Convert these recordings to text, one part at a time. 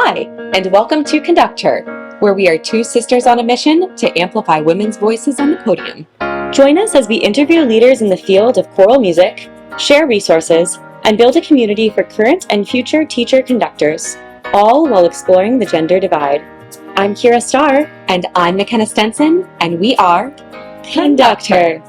Hi, and welcome to Conductor, where we are two sisters on a mission to amplify women's voices on the podium. Join us as we interview leaders in the field of choral music, share resources, and build a community for current and future teacher conductors, all while exploring the gender divide. I'm Kyra Starr. And I'm McKenna Stenson, and we are Conductor.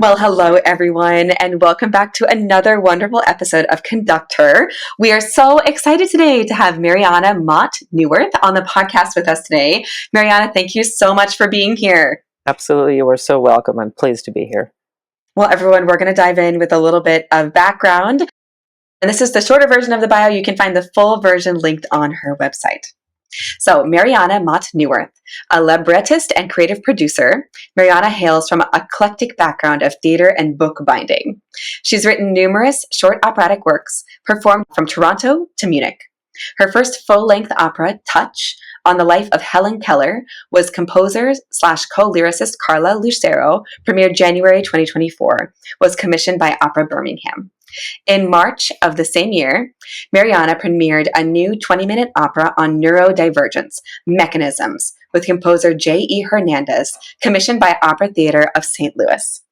Well, hello, everyone, and welcome back to another wonderful episode of Conductor. We are so excited today to have Marianna Mott-Newirth on the podcast with us today. Marianna, thank you so much for being here. Absolutely. You are so welcome. I'm pleased to be here. Well, everyone, we're going to dive in with a little bit of background. And this is the shorter version of the bio. You can find the full version linked on her website. So, Marianna Mott-Newirth, a librettist and creative producer, Marianna hails from an eclectic background of theater and bookbinding. She's written numerous short operatic works, performed from Toronto to Munich. Her first full-length opera, Touch, on the life of Helen Keller, was composer/co-lyricist Carla Lucero, premiered January 2024, was commissioned by Opera Birmingham. In March of the same year, Marianna premiered a new 20-minute opera on neurodivergence, Mechanisms, with composer J.E. Hernandez, commissioned by Opera Theater of St. Louis.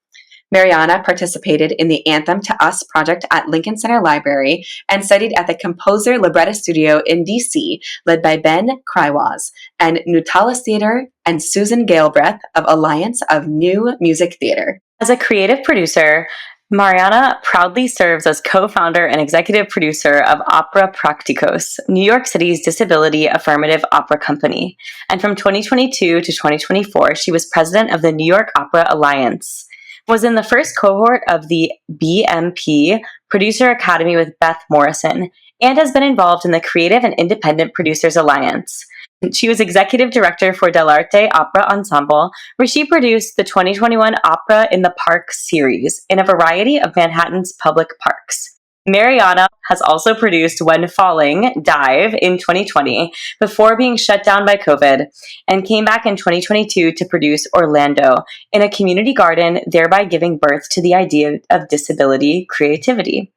Marianna participated in the Anthem to Us project at Lincoln Center Library and studied at the Composer Librettist Studio in D.C., led by Ben Krywaz, and Nutalis Theater and Susan Galbraith of Alliance of New Music Theater. As a creative producer, Marianna proudly serves as co-founder and executive producer of Opera Practicos, New York City's disability affirmative opera company. And from 2022 to 2024, she was president of the New York Opera Alliance, was in the first cohort of the BMP Producer Academy with Beth Morrison, and has been involved in the Creative and Independent Producers Alliance. She was executive director for Dell'Arte Opera Ensemble, where she produced the 2021 Opera in the Park series in a variety of Manhattan's public parks. Marianna has also produced When Falling, Dive in 2020, before being shut down by COVID, and came back in 2022 to produce Orlando in a community garden, thereby giving birth to the idea of disability creativity.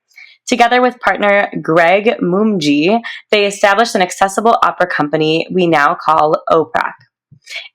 Together with partner Greg Mumji, they established an accessible opera company we now call OPRAC.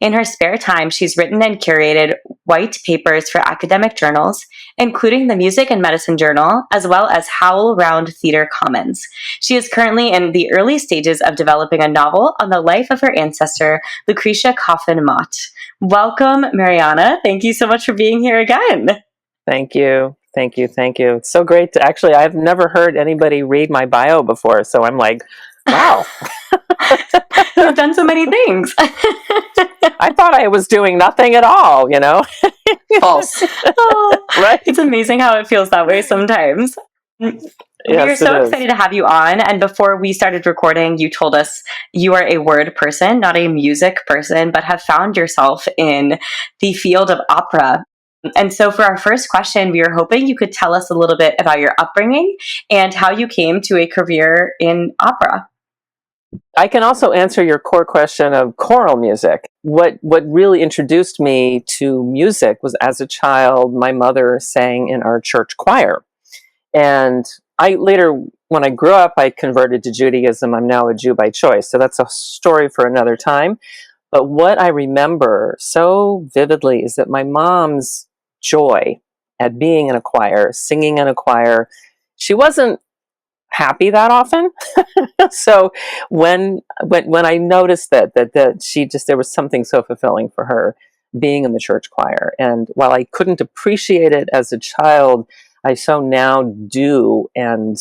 In her spare time, she's written and curated white papers for academic journals, including the Music and Medicine Journal, as well as HowlRound Theater Commons. She is currently in the early stages of developing a novel on the life of her ancestor, Lucretia Coffin Mott. Welcome, Marianna. Thank you so much for being here again. Thank you. Thank you. Thank you. It's so great to actually, I've never heard anybody read my bio before. So I'm like, wow. You've done so many things. I thought I was doing nothing at all, you know? False. Oh, right? It's amazing how it feels that way sometimes. Yes, we are so excited to have you on. And before we started recording, you told us you are a word person, not a music person, but have found yourself in the field of opera. And so for our first question, we were hoping you could tell us a little bit about your upbringing and how you came to a career in opera. I can also answer your core question of choral music. What really introduced me to music was, as a child, my mother sang in our church choir. And I later, when I grew up, I converted to Judaism. I'm now a Jew by choice. So that's a story for another time. But what I remember so vividly is that my mom's joy at being in a choir, singing in a choir, she wasn't happy that often. So when I noticed that she just, there was something so fulfilling for her being in the church choir. And while I couldn't appreciate it as a child, I so now do. And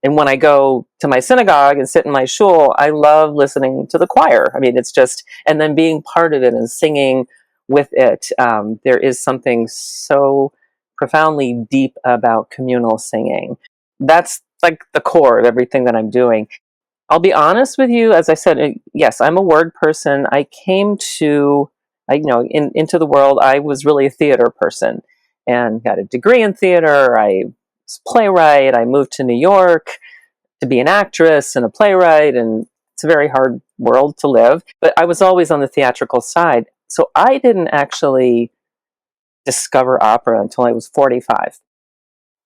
when I go to my synagogue and sit in my shul, I love listening to the choir. I mean, it's just, and then being part of it and singing with it. There is something so profoundly deep about communal singing. That's like the core of everything that I'm doing. I'll be honest with you, as I said, yes, I'm a word person. I came to, into the world, I was really a theater person and got a degree in theater. I was a playwright. I moved to New York to be an actress and a playwright, and it's a very hard world to live. But I was always on the theatrical side. So I didn't actually discover opera until I was 45.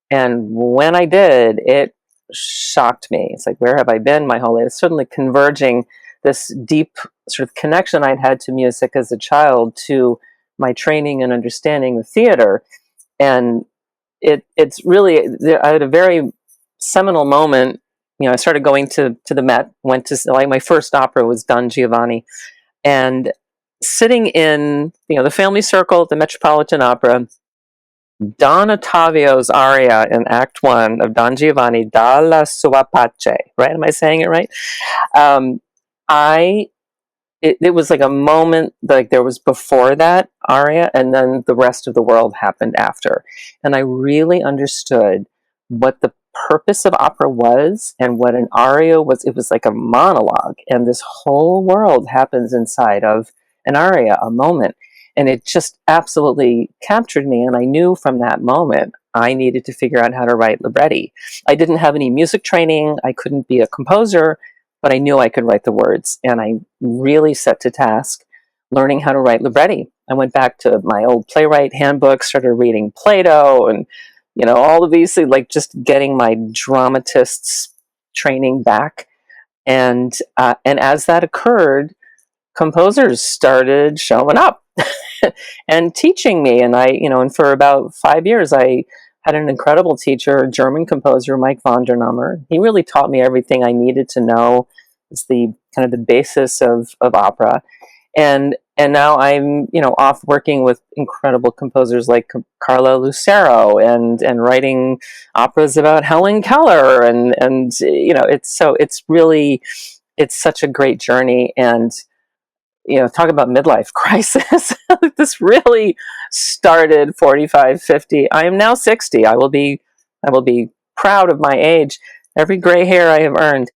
And when I did, it shocked me. It's like, where have I been my whole life? It's suddenly converging this deep sort of connection I'd had to music as a child to my training and understanding of theater. And it's really, I had a very seminal moment. I started going to the Met, went to, like, my first opera was Don Giovanni, and sitting in, the family circle at the Metropolitan Opera, Don Ottavio's aria in Act 1 of Don Giovanni, Dalla sua pace, right? Am I saying it right? Um, it was like a moment, like there was before that aria, and then the rest of the world happened after. And I really understood what the purpose of opera was and what an aria was. It was like a monologue, and this whole world happens inside of an aria, a moment. And it just absolutely captured me. And I knew from that moment I needed to figure out how to write libretti. I didn't have any music training. I couldn't be a composer, but I knew I could write the words. And I really set to task learning how to write libretti. I went back to my old playwright handbook, started reading Plato and, all of these things, like just getting my dramatist's training back. And as that occurred, composers started showing up and teaching me. And and for about 5 years, I had an incredible teacher, a German composer, Mike von der Nummer. He really taught me everything I needed to know. It's the kind of the basis of opera. And now I'm, off working with incredible composers like Carla Lucero and writing operas about Helen Keller. And it's such a great journey. And talk about midlife crisis. This really started 45, 50. I am now 60. I will be proud of my age. Every gray hair I have earned.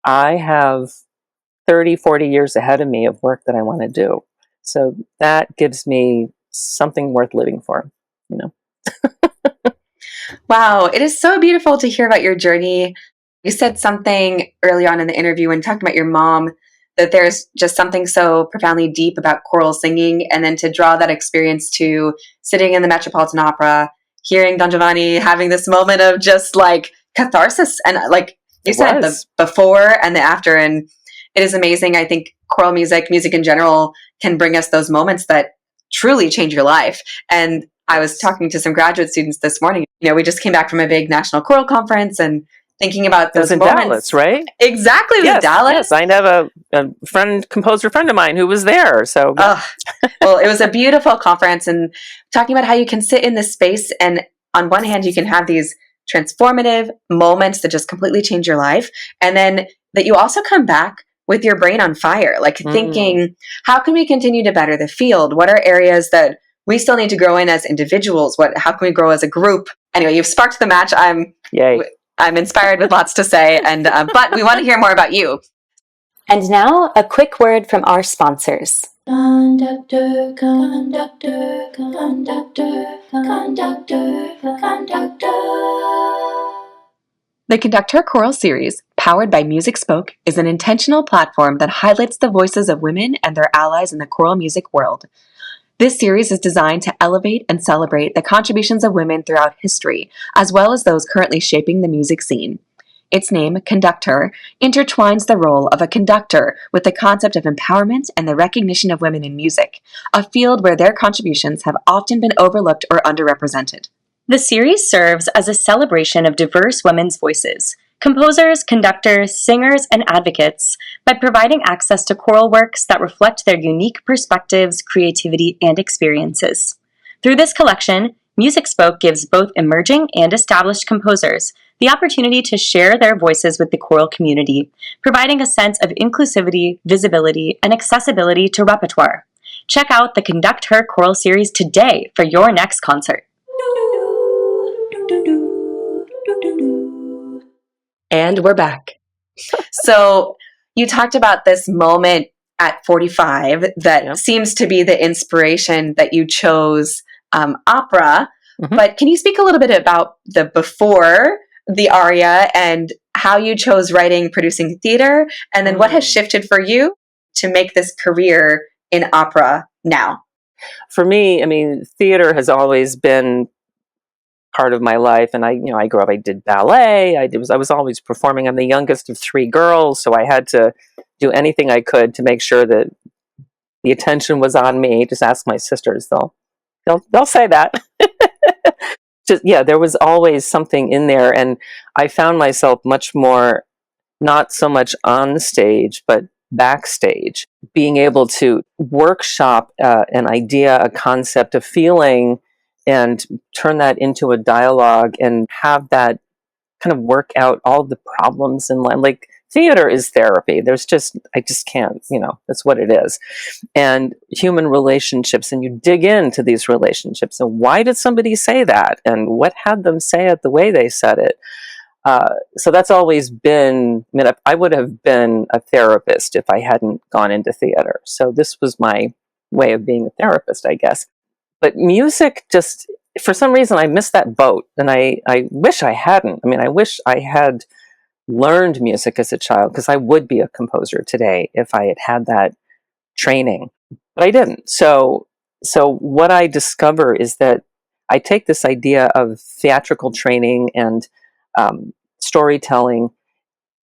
I have 30, 40 years ahead of me of work that I want to do. So that gives me something worth living for, Wow, it is so beautiful to hear about your journey. You said something early on in the interview when talking about your mom, that there's just something so profoundly deep about choral singing, and then to draw that experience to sitting in the Metropolitan Opera, hearing Don Giovanni, having this moment of just like catharsis, and like you said, the before and the after. And it is amazing. I think choral music in general, can bring us those moments that truly change your life. And I was talking to some graduate students this morning. We just came back from a big national choral conference, and thinking about those moments. Dallas, right? Exactly, it was Dallas. Yes, I have a composer friend of mine who was there. So, well, it was a beautiful conference, and talking about how you can sit in this space, and on one hand, you can have these transformative moments that just completely change your life, and then that you also come back with your brain on fire, like thinking, how can we continue to better the field? What are areas that we still need to grow in as individuals? How can we grow as a group? Anyway, you've sparked the match. I'm inspired with lots to say, and but we want to hear more about you. And now, a quick word from our sponsors. Conductor, conductor, conductor, conductor, conductor. The Conductor Choral Series, powered by Music Spoke, is an intentional platform that highlights the voices of women and their allies in the choral music world. This series is designed to elevate and celebrate the contributions of women throughout history, as well as those currently shaping the music scene. Its name, Conductor, intertwines the role of a conductor with the concept of empowerment and the recognition of women in music, a field where their contributions have often been overlooked or underrepresented. The series serves as a celebration of diverse women's voices, composers, conductors, singers, and advocates, by providing access to choral works that reflect their unique perspectives, creativity, and experiences. Through this collection, Music Spoke gives both emerging and established composers the opportunity to share their voices with the choral community, providing a sense of inclusivity, visibility, and accessibility to repertoire. Check out the Conduct Her Choral Series today for your next concert. And we're back. So you talked about this moment at 45 that seems to be the inspiration that you chose opera. Mm-hmm. But can you speak a little bit about the before the aria and how you chose writing, producing theater, and then what has shifted for you to make this career in opera now? For me, theater has always been part of my life. And I grew up, I did ballet. I was always performing. I'm the youngest of 3 girls, so I had to do anything I could to make sure that the attention was on me. Just ask my sisters; they'll say that. Just, yeah, there was always something in there, and I found myself much more, not so much on stage, but backstage, being able to workshop an idea, a concept, a feeling, and turn that into a dialogue and have that kind of work out all the problems in life. Like, theater is therapy. I just can't, that's what it is. And human relationships, and you dig into these relationships, and why did somebody say that? And what had them say it the way they said it? So that's always been, I would have been a therapist if I hadn't gone into theater. So this was my way of being a therapist, I guess. But music, just, for some reason, I missed that boat. And I wish I hadn't. I wish I had learned music as a child, because I would be a composer today if I had had that training. But I didn't. So what I discover is that I take this idea of theatrical training and storytelling,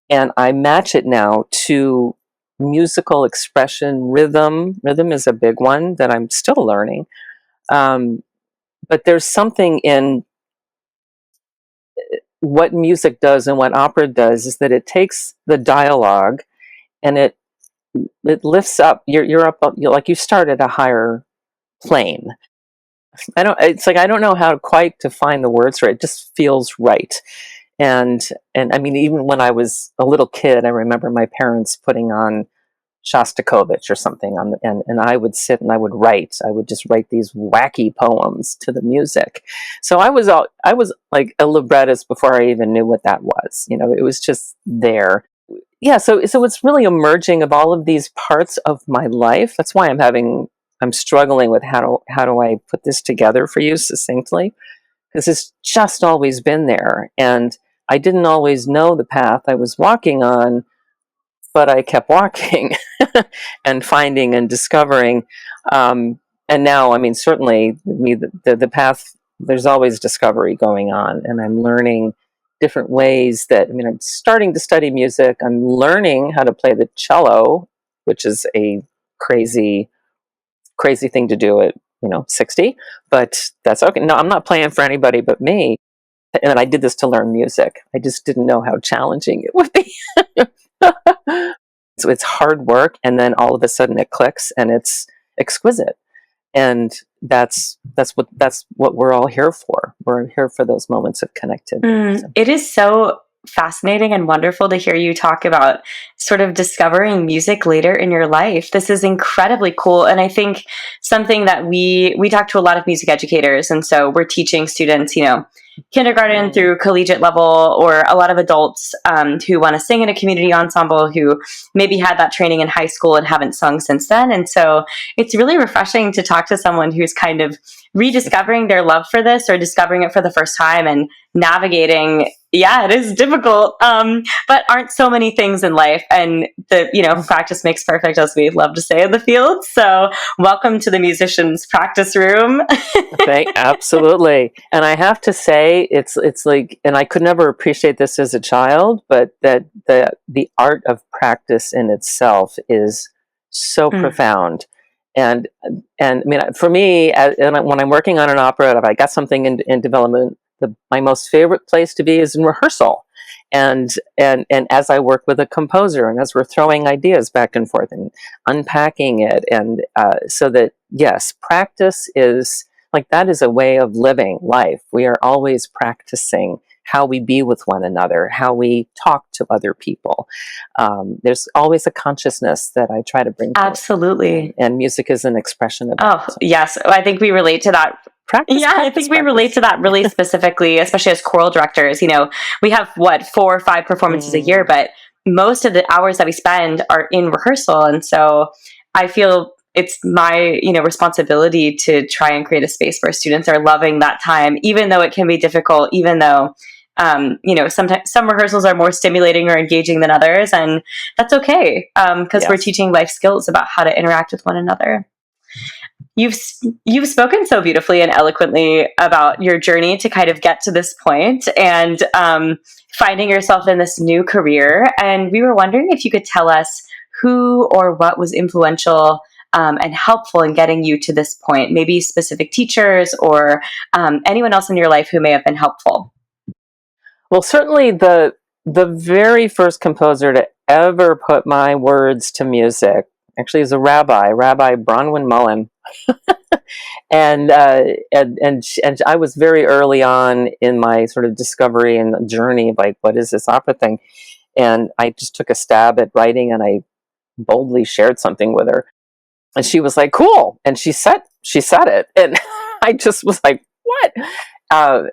and I match it now to musical expression, rhythm. Rhythm is a big one that I'm still learning. But there's something in what music does and what opera does, is that it takes the dialogue and it lifts up. You're up, like you start at a higher plane. I don't know how quite to find the words for it. It just feels right. And even when I was a little kid, I remember my parents putting on Shostakovich or something and I would sit and I would just write these wacky poems to the music. So I was like a librettist before I even knew what that was. It was just there. Yeah. So it's really a merging of all of these parts of my life. That's why I'm struggling with how do I put this together for you succinctly, because it's just always been there. And I didn't always know the path I was walking on, but I kept walking and finding and discovering. And now, certainly the path, there's always discovery going on, and I'm learning different ways that, I'm starting to study music. I'm learning how to play the cello, which is a crazy thing to do at, 60, but that's okay. No, I'm not playing for anybody but me. And I did this to learn music. I just didn't know how challenging it would be. So it's hard work, and then all of a sudden it clicks and it's exquisite. And that's what we're all here for. We're here for those moments of connectivity. It is so fascinating and wonderful to hear you talk about sort of discovering music later in your life. This is incredibly cool. And I think something that we talk to a lot of music educators. And so we're teaching students, kindergarten through collegiate level, or a lot of adults who want to sing in a community ensemble who maybe had that training in high school and haven't sung since then. And so it's really refreshing to talk to someone who's kind of rediscovering their love for this, or discovering it for the first time and navigating. Yeah, it is difficult, but aren't so many things in life. And practice makes perfect, as we love to say in the field. So welcome to the musician's practice room. Absolutely. And I have to say, it's like, and I could never appreciate this as a child, but that the art of practice in itself is so profound. And for me, when I'm working on an opera, if I got something in development, my most favorite place to be is in rehearsal. And as I work with a composer, and as we're throwing ideas back and forth and unpacking it, and so that, yes, practice is like, that is a way of living life. We are always practicing how we be with one another, how we talk to other people. There's always a consciousness that I try to bring to Absolutely. And music is an expression of that. Oh, yes. I think we relate to that. I think we relate to that really specifically, especially as choral directors. We have 4 or 5 performances a year, but most of the hours that we spend are in rehearsal. And so I feel it's my, responsibility to try and create a space where students are loving that time, even though it can be difficult, even though, sometimes some rehearsals are more stimulating or engaging than others. And that's okay, because we're teaching life skills about how to interact with one another. You've spoken so beautifully and eloquently about your journey to kind of get to this point and finding yourself in this new career. And we were wondering if you could tell us who or what was influential and helpful in getting you to this point, maybe specific teachers or anyone else in your life who may have been helpful. Well, certainly the very first composer to ever put my words to music actually is a rabbi, Rabbi Bronwyn Mullen. And I was very early on in my sort of discovery and journey of like, what is this opera thing? And I just took a stab at writing, and I boldly shared something with her, and she was like, "Cool," and she said it, and I just was like, "What?"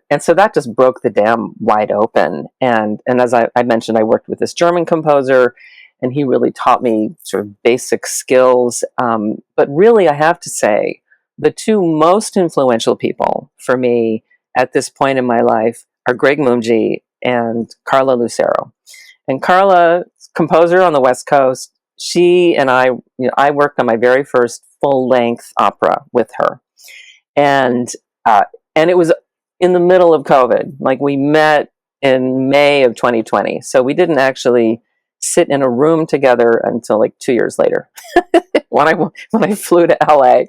And so that just broke the dam wide open. And as I mentioned, I worked with this German composer, and he really taught me sort of basic skills. But really, I have to say, the two most influential people for me at this point in my life are Greg Mungi and Carla Lucero. And Carla, composer on the West Coast, she and I worked on my very first full-length opera with her. And it was in the middle of COVID. Like, we met in May of 2020. So we didn't actually sit in a room together until like 2 years later when I flew to LA.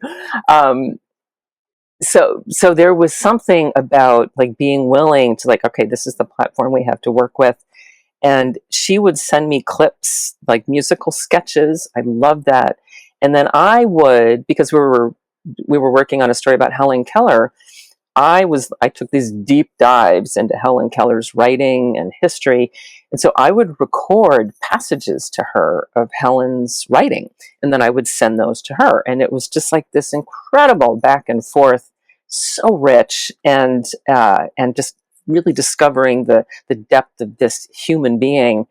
So there was something about like being willing to like, okay, this is the platform we have to work with. And she would send me clips, like musical sketches. I loved that. And then I would, because we were working on a story about Helen Keller, I took these deep dives into Helen Keller's writing and history. And so I would record passages to her of Helen's writing, and then I would send those to her. And it was just like this incredible back and forth, so rich, and just really discovering the depth of this human being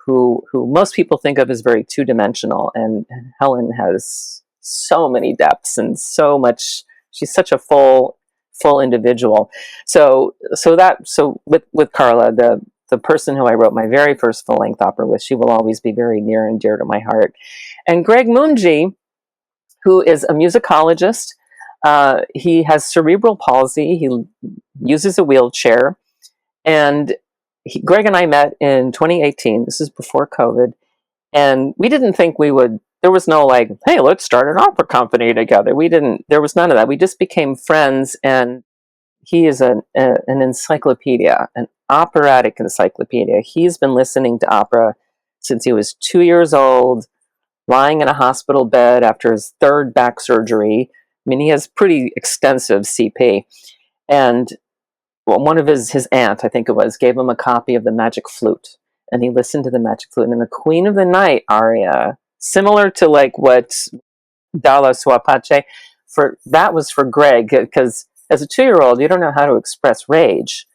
who most people think of as very two-dimensional. And Helen has so many depths and so much, she's such a full individual. So with Carla, the person who I wrote my very first full-length opera with, she will always be very near and dear to my heart. And Greg Mungi, who is a musicologist, he has cerebral palsy. He uses a wheelchair. And Greg and I met in 2018. This is before COVID. And we didn't think we would, there was no like, hey, let's start an opera company together. There was none of that. We just became friends. And he is an encyclopedia, an operatic encyclopedia. He's been listening to opera since he was 2 years old, lying in a hospital bed after his third back surgery. I mean, he has pretty extensive CP. And one of his aunt, I think it was, gave him a copy of The Magic Flute. And he listened to The Magic Flute. And the Queen of the Night aria, similar to like what Dalla Sua Pace, that was for Greg, because as a 2-year-old, you don't know how to express rage.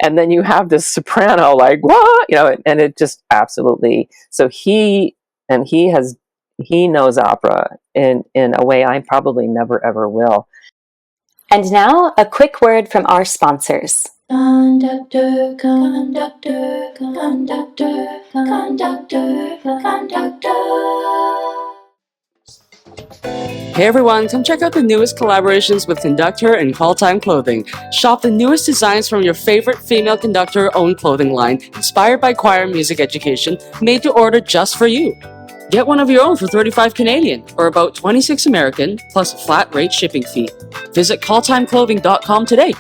And then you have this soprano like, what? And it just absolutely, so he knows opera in a way I probably never ever will. And now a quick word from our sponsors. Conductor, conductor, conductor, conductor, conductor. Hey everyone, come check out the newest collaborations with Conductor and Call Time Clothing. Shop the newest designs from your favorite female conductor-owned clothing line, inspired by choir music education, made to order just for you. Get one of your own for $35 Canadian, or about $26 American, plus a flat rate shipping fee. Visit calltimeclothing.com today.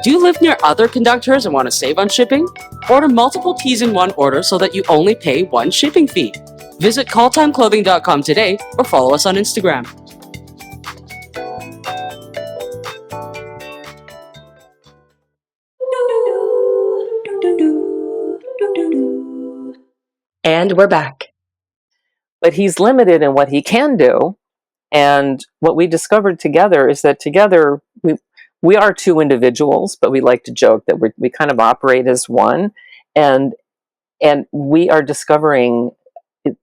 Do you live near other conductors and want to save on shipping? Order multiple tees in one order so that you only pay one shipping fee. Visit calltimeclothing.com today or follow us on Instagram. And we're back. But he's limited in what he can do. And what we discovered together is that together we are two individuals, but we like to joke that we kind of operate as one. And we are discovering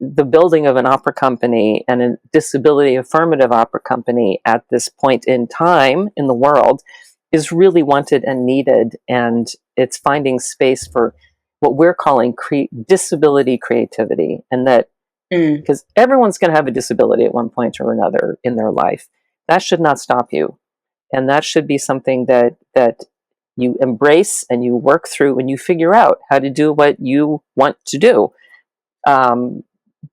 the building of an opera company and a disability affirmative opera company at this point in time in the world is really wanted and needed. And it's finding space for what we're calling disability creativity. And that Mm. because everyone's going to have a disability at one point or another in their life. That should not stop you. And that should be something that you embrace and you work through and you figure out how to do what you want to do,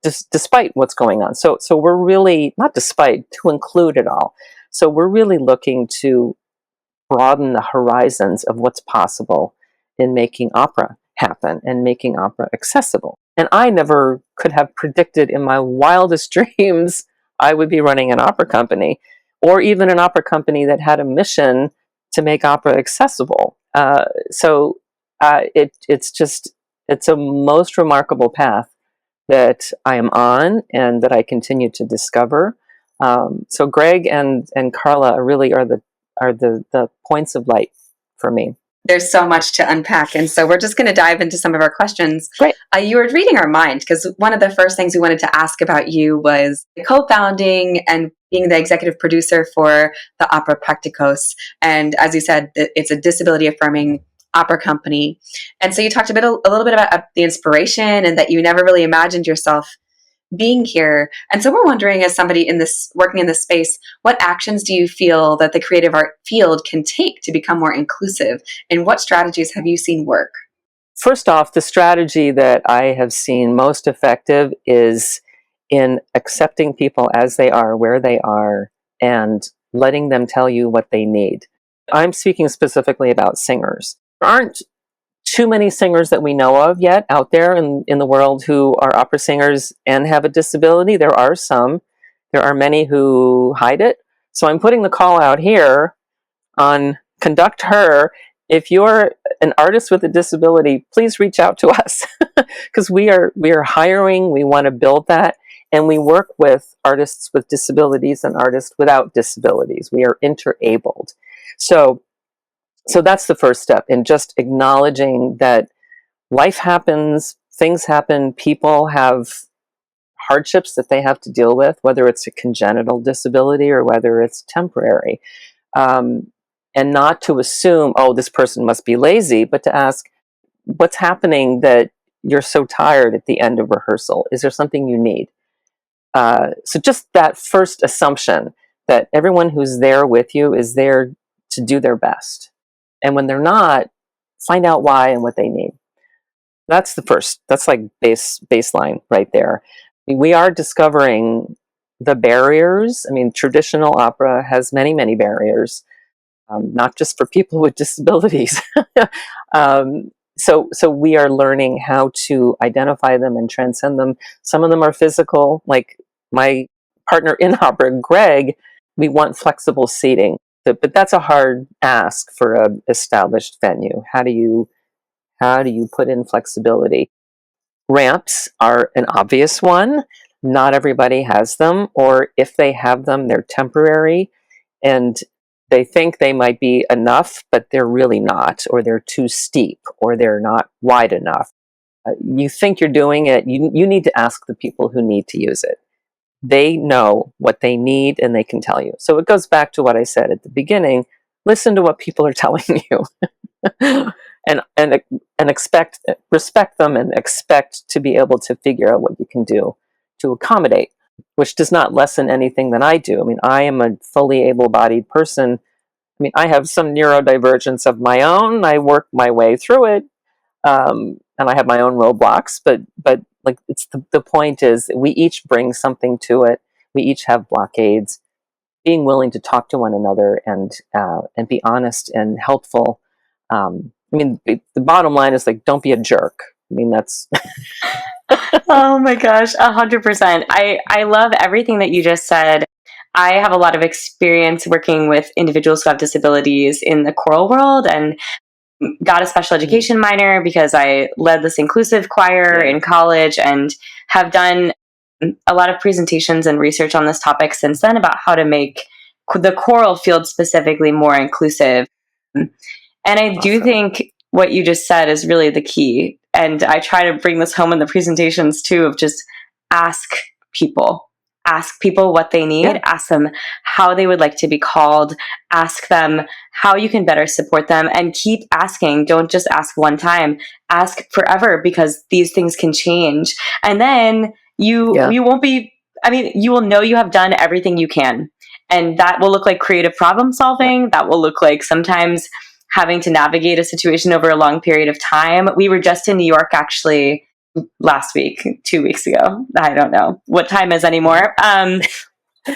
despite what's going on. So we're really, not despite, to include it all. So we're really looking to broaden the horizons of what's possible in making opera happen and making opera accessible. And I never could have predicted in my wildest dreams I would be running an opera company, or even an opera company that had a mission to make opera accessible. It's a most remarkable path that I am on and that I continue to discover. So Greg and Carla really are the points of light for me. There's so much to unpack. And so we're just going to dive into some of our questions. Great. You were reading our mind, because one of the first things we wanted to ask about you was co-founding and being the executive producer for the Opera Practicos. And as you said, it's a disability affirming opera company. And so you talked a little bit about the inspiration and that you never really imagined yourself being here. And so we're wondering, as somebody working in this space, what actions do you feel that the creative art field can take to become more inclusive? And what strategies have you seen work? First off, the strategy that I have seen most effective is in accepting people as they are, where they are, and letting them tell you what they need. I'm speaking specifically about singers. There aren't too many singers that we know of yet out there in the world who are opera singers and have a disability. There are some. There are many who hide it. So I'm putting the call out here on Conduct Her. If you're an artist with a disability, please reach out to us, because we are hiring. We want to build that, and we work with artists with disabilities and artists without disabilities. We are interabled. So that's the first step, in just acknowledging that life happens, things happen, people have hardships that they have to deal with, whether it's a congenital disability or whether it's temporary. And not to assume, oh, this person must be lazy, but to ask, what's happening that you're so tired at the end of rehearsal? Is there something you need? So just that first assumption that everyone who's there with you is there to do their best. And when they're not, find out why and what they need. That's the first. That's like baseline right there. We are discovering the barriers. I mean, traditional opera has many, many barriers, not just for people with disabilities. So we are learning how to identify them and transcend them. Some of them are physical, like my partner in opera, Greg. We want flexible seating. But that's a hard ask for an established venue. How do you put in flexibility? Ramps are an obvious one. Not everybody has them, or if they have them, they're temporary, and they think they might be enough, but they're really not, or they're too steep, or they're not wide enough. You think you're doing it. You need to ask the people who need to use it. They know what they need and they can tell you. So it goes back to what I said at the beginning. Listen to what people are telling you and respect them and expect to be able to figure out what you can do to accommodate, which does not lessen anything that I do. I mean, I am a fully able-bodied person. I mean, I have some neurodivergence of my own. I work my way through it. And I have my own roadblocks, but like, it's the point is we each bring something to it. We each have blockades. Being willing to talk to one another and be honest and helpful. I mean, the bottom line is, like, don't be a jerk. I mean, that's. Oh my gosh, 100%. I love everything that you just said. I have a lot of experience working with individuals who have disabilities in the choral world, and got a special education minor because I led this inclusive choir in college, and have done a lot of presentations and research on this topic since then about how to make the choral field specifically more inclusive. And I do think what you just said is really the key. And I try to bring this home in the presentations too, of just ask people what they need, ask them how they would like to be called, ask them how you can better support them, and keep asking. Don't just ask one time, ask forever, because these things can change. And then you won't be, I mean, you will know you have done everything you can. And that will look like creative problem solving. That will look like sometimes having to navigate a situation over a long period of time. We were just in New York actually last week, 2 weeks ago. I don't know what time is anymore. And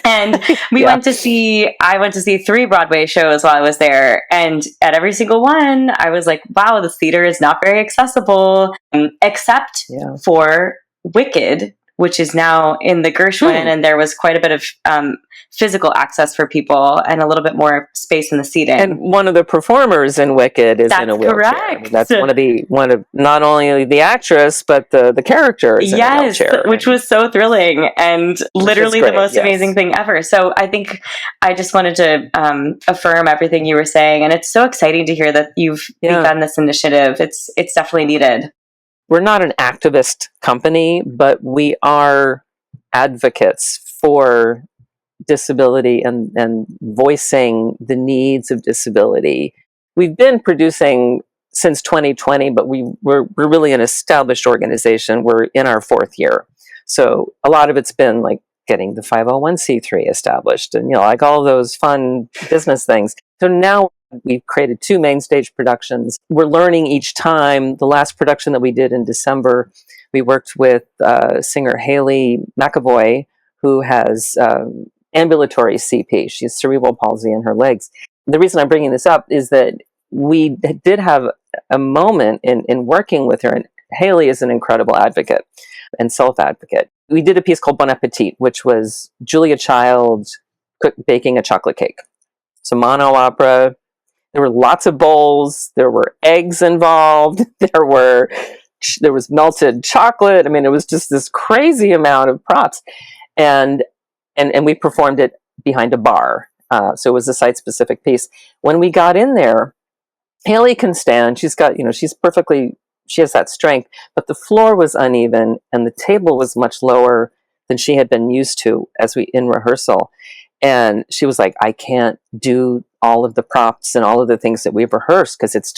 I went to see 3 Broadway shows while I was there. And at every single one, I was like, wow, the theater is not very accessible, except for Wicked, which is now in the Gershwin. And there was quite a bit of physical access for people and a little bit more space in the seating. And one of the performers in Wicked is in a wheelchair. Correct. That's one of not only the actress, but the character is in a wheelchair. Which was so thrilling and literally the most amazing thing ever. So I think I just wanted to affirm everything you were saying. And it's so exciting to hear that you've begun this initiative. It's definitely needed. We're not an activist company, but we are advocates for disability and voicing the needs of disability. We've been producing since 2020, but we're really an established organization. We're in our 4th year. So a lot of it's been like getting the 501c3 established and, like all those fun business things. So now we've created 2 main stage productions. We're learning each time. The last production that we did in December, we worked with singer Haley McAvoy, who has ambulatory CP. She has cerebral palsy in her legs. The reason I'm bringing this up is that we did have a moment in working with her, and Haley is an incredible advocate and self-advocate. We did a piece called Bon Appetit, which was Julia Child baking a chocolate cake. It's a mono opera. There were lots of bowls. There were eggs involved. There was melted chocolate. I mean, it was just this crazy amount of props. And we performed it behind a bar. So it was a site-specific piece. When we got in there, Haley can stand. She's got, she has that strength, but the floor was uneven and the table was much lower than she had been used to in rehearsal. And she was like, I can't do all of the props and all of the things that we've rehearsed because it's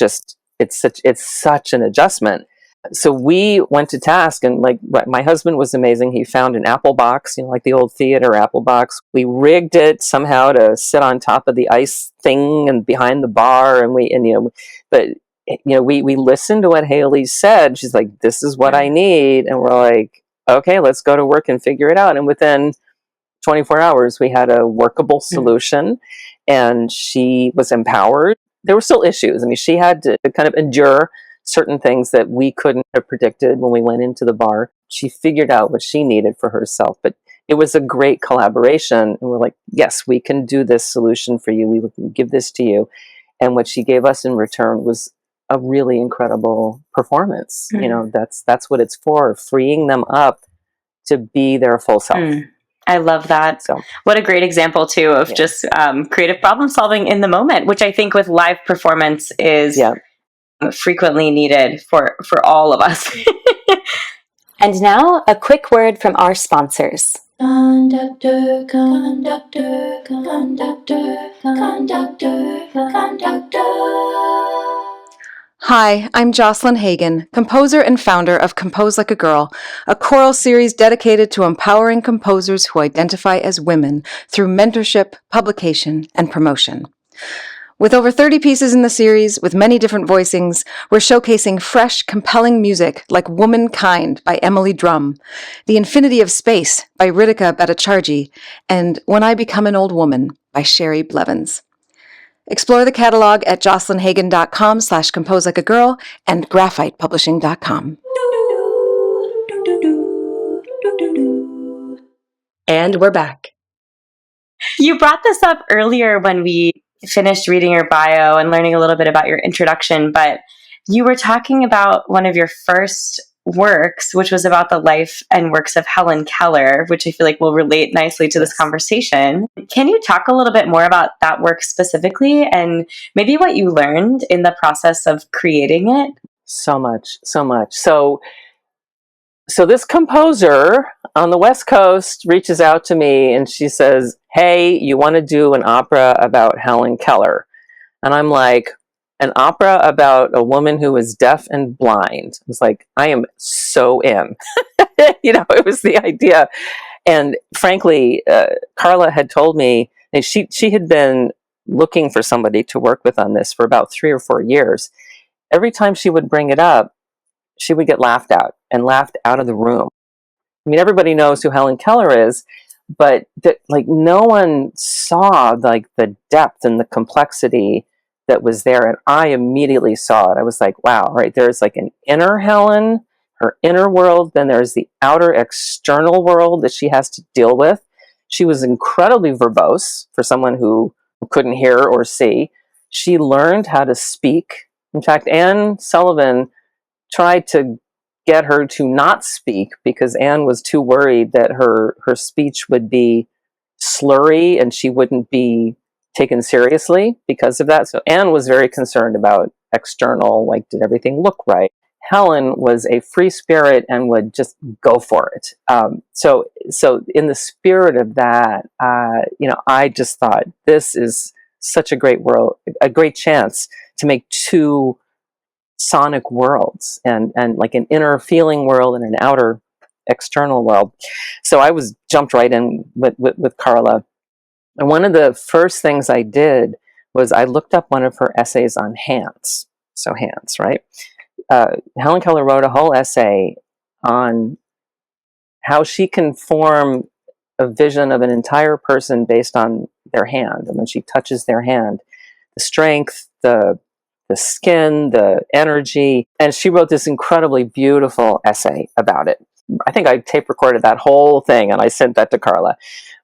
such an adjustment. So we went to task, and my husband was amazing. He found an apple box, like the old theater apple box. We rigged it somehow to sit on top of the ice thing and behind the bar. And we listened to what Haley said. She's like, this is what I need. And we're like, okay, let's go to work and figure it out. And within 24 hours, we had a workable solution, and she was empowered. There were still issues. I mean, she had to kind of endure certain things that we couldn't have predicted when we went into the bar. She figured out what she needed for herself, but it was a great collaboration. And we're like, yes, we can do this solution for you. We will give this to you. And what she gave us in return was a really incredible performance. That's what it's for, freeing them up to be their full self. I love that. So, what a great example too of just creative problem solving in the moment, which I think with live performance is frequently needed for all of us. And now a quick word from our sponsors. Conductor, conductor, conductor, conductor, conductor. Hi, I'm Jocelyn Hagan, composer and founder of Compose Like a Girl, a choral series dedicated to empowering composers who identify as women through mentorship, publication, and promotion. With over 30 pieces in the series, with many different voicings, we're showcasing fresh, compelling music like Womankind by Emily Drum, The Infinity of Space by Ritika Bhattacharjee, and When I Become an Old Woman by Sherry Blevins. Explore the catalog at jocelynhagan.com/composelikeagirl and graphitepublishing.com. And we're back. You brought this up earlier when we finished reading your bio and learning a little bit about your introduction, but you were talking about one of your first works, which was about the life and works of Helen Keller, which I feel like will relate nicely to this conversation. Can you talk a little bit more about that work specifically and maybe what you learned in the process of creating it? So much. So this composer on the West Coast reaches out to me and she says, hey, you want to do an opera about Helen Keller? And I'm like, an opera about a woman who is deaf and blind. I was like, I am so in. It was the idea. And frankly, Carla had told me that she had been looking for somebody to work with on this for about 3 or 4 years. Every time she would bring it up, she would get laughed out and laughed out of the room. I mean, everybody knows who Helen Keller is, but no one saw the depth and the complexity that was there. And I immediately saw it. I was like, wow, right, there's like an inner Helen, her inner world. Then there's the outer external world that she has to deal with. She was incredibly verbose for someone who couldn't hear or see. She learned how to speak. In fact, Anne Sullivan tried to get her to not speak because Anne was too worried that her speech would be slurry and she wouldn't be taken seriously because of that. So Anne was very concerned about external, like, did everything look right? Helen was a free spirit and would just go for it. So in the spirit of that, I just thought this is such a great world, a great chance to make two sonic worlds and like an inner feeling world and an outer external world. So I was jumped right in with Carla. And one of the first things I did was I looked up one of her essays on hands. So hands, right? Helen Keller wrote a whole essay on how she can form a vision of an entire person based on their hand. And when she touches their hand, the strength, the skin, the energy. And she wrote this incredibly beautiful essay about it. I think I tape recorded that whole thing and I sent that to Carla.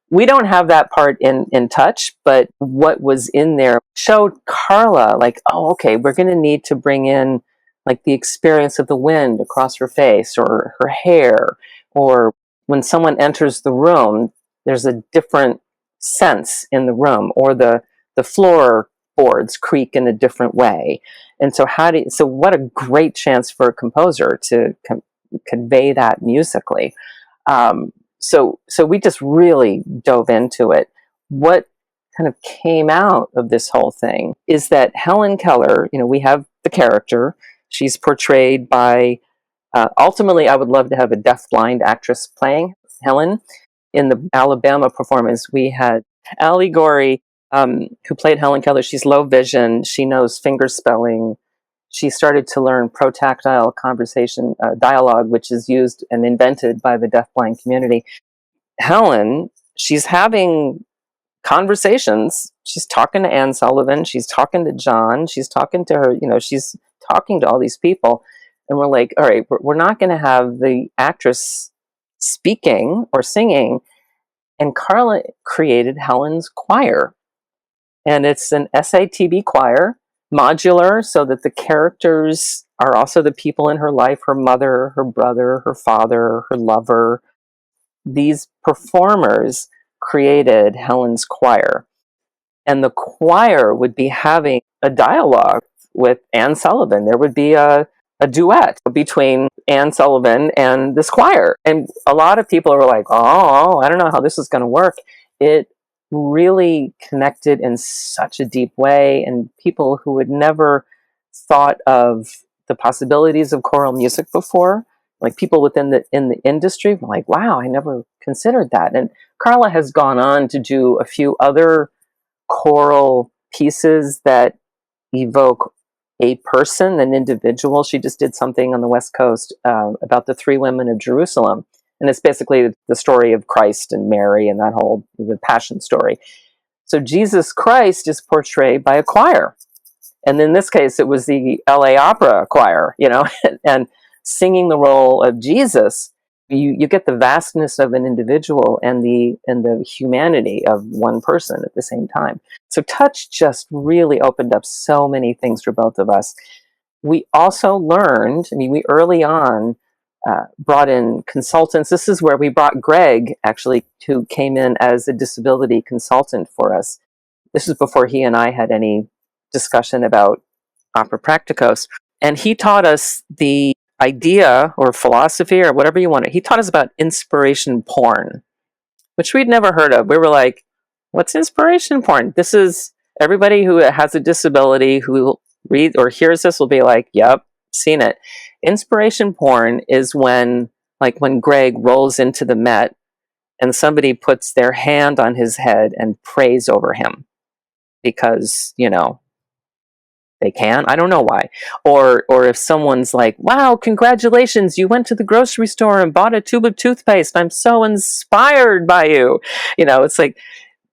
We don't have that part in touch, but what was in there showed Carla like, oh, okay, we're going to need to bring in like the experience of the wind across her face or her hair, or when someone enters the room, there's a different sense in the room, or the floorboards creak in a different way. And so what a great chance for a composer to convey that musically. So we just really dove into it. What kind of came out of this whole thing is that Helen Keller, we have the character. She's portrayed by, ultimately, I would love to have a deafblind actress playing Helen. In the Alabama performance, we had Allie Gorey, who played Helen Keller. She's low vision. She knows finger spelling. She started to learn protactile conversation dialogue, which is used and invented by the deafblind community. Helen, she's having conversations. She's talking to Anne Sullivan. She's talking to John. She's talking to her, she's talking to all these people. And we're like, all right, we're not going to have the actress speaking or singing. And Carla created Helen's choir. And it's an SATB choir, modular, so that the characters are also the people in her life, her mother, her brother, her father, her lover. These performers created Helen's choir. And the choir would be having a dialogue with Anne Sullivan. There would be a duet between Anne Sullivan and this choir. And a lot of people were like, oh, I don't know how this is going to work. It really connected in such a deep way. And people who had never thought of the possibilities of choral music before, like people in the industry, were like, wow, I never considered that. And Carla has gone on to do a few other choral pieces that evoke a person, an individual. She just did something on the West Coast about the three women of Jerusalem. And it's basically the story of Christ and Mary and the Passion story. So Jesus Christ is portrayed by a choir. And in this case, it was the LA Opera choir, and singing the role of Jesus. You get the vastness of an individual and the humanity of one person at the same time. So touch just really opened up so many things for both of us. We also learned, we early on brought in consultants. This is where we brought Greg, actually, who came in as a disability consultant for us. This is before he and I had any discussion about opera practicos. And he taught us the idea or philosophy or whatever you want. He taught us about inspiration porn, which we'd never heard of. We were like, what's inspiration porn? This is everybody who has a disability who reads or hears this will be like, yep, seen it. Inspiration porn is when like when Greg rolls into the Met and somebody puts their hand on his head and prays over him because, they can. I don't know why. Or if someone's like, wow, congratulations, you went to the grocery store and bought a tube of toothpaste. I'm so inspired by you. It's like,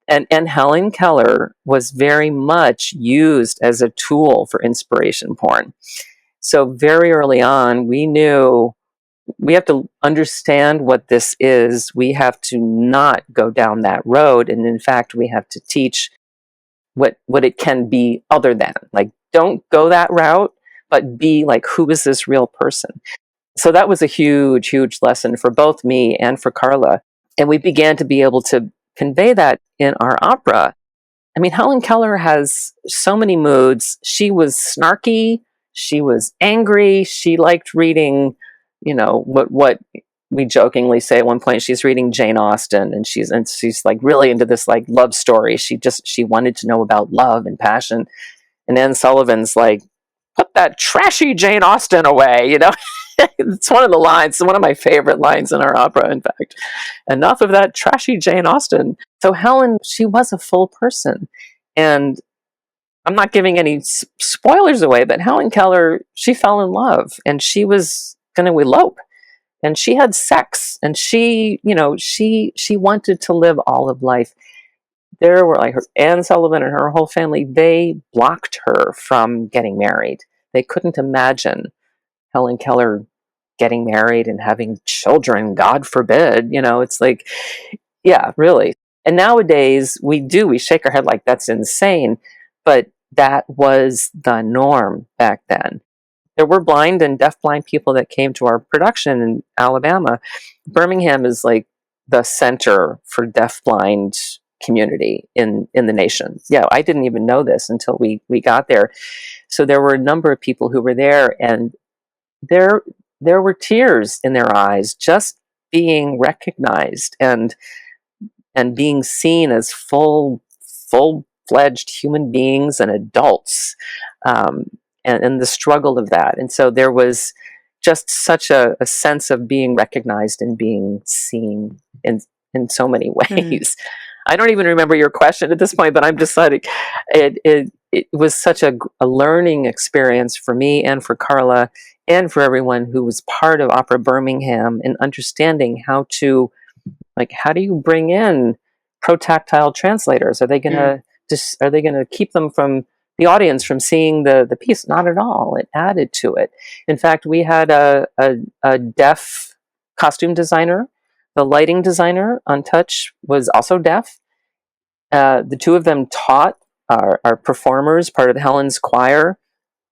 and Helen Keller was very much used as a tool for inspiration porn. So very early on, we knew we have to understand what this is. We have to not go down that road. And in fact, we have to teach what it can be other than. Like, don't go that route, but be like, who is this real person? So that was a huge, huge lesson for both me and for Carla. And we began to be able to convey that in our opera. I mean, Helen Keller has so many moods. She was snarky. She was angry. She liked reading, what we jokingly say at one point, she's reading Jane Austen, and she's like really into this like love story. She wanted to know about love and passion. And Anne Sullivan's like, put that trashy Jane Austen away, It's one of the lines, one of my favorite lines in our opera, in fact. Enough of that trashy Jane Austen. So Helen, she was a full person. And I'm not giving any spoilers away, but Helen Keller, she fell in love and she was going to elope. And she had sex and she wanted to live all of life. There were like Anne Sullivan and her whole family, they blocked her from getting married. They couldn't imagine Helen Keller getting married and having children, God forbid. It's like, yeah, really. And nowadays we shake our head like that's insane, but that was the norm back then. There were blind and deafblind people that came to our production in Alabama. Birmingham is like the center for deafblind community in the nation. Yeah, I didn't even know this until we got there. So there were a number of people who were there, and there were tears in their eyes just being recognized and being seen as full-fledged human beings and adults, and the struggle of that. And so there was just such a sense of being recognized and being seen in so many ways. I don't even remember your question at this point, but I'm just like, it was such a learning experience for me and for Carla and for everyone who was part of Opera Birmingham in understanding how do you bring in protactile translators? Are they going to keep them from the audience from seeing the piece? Not at all. It added to it. In fact, we had a deaf costume designer. The lighting designer on Touch was also deaf. The two of them taught our performers, part of Helen's choir.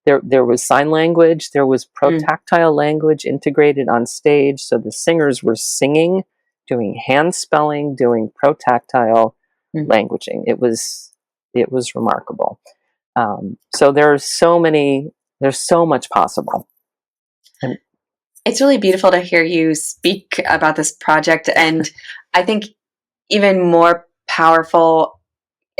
There was sign language. There was protactile language integrated on stage. So the singers were singing, doing hand spelling, doing protactile languaging. It was remarkable. So there's so much possible. And it's really beautiful to hear you speak about this project. And I think even more powerful,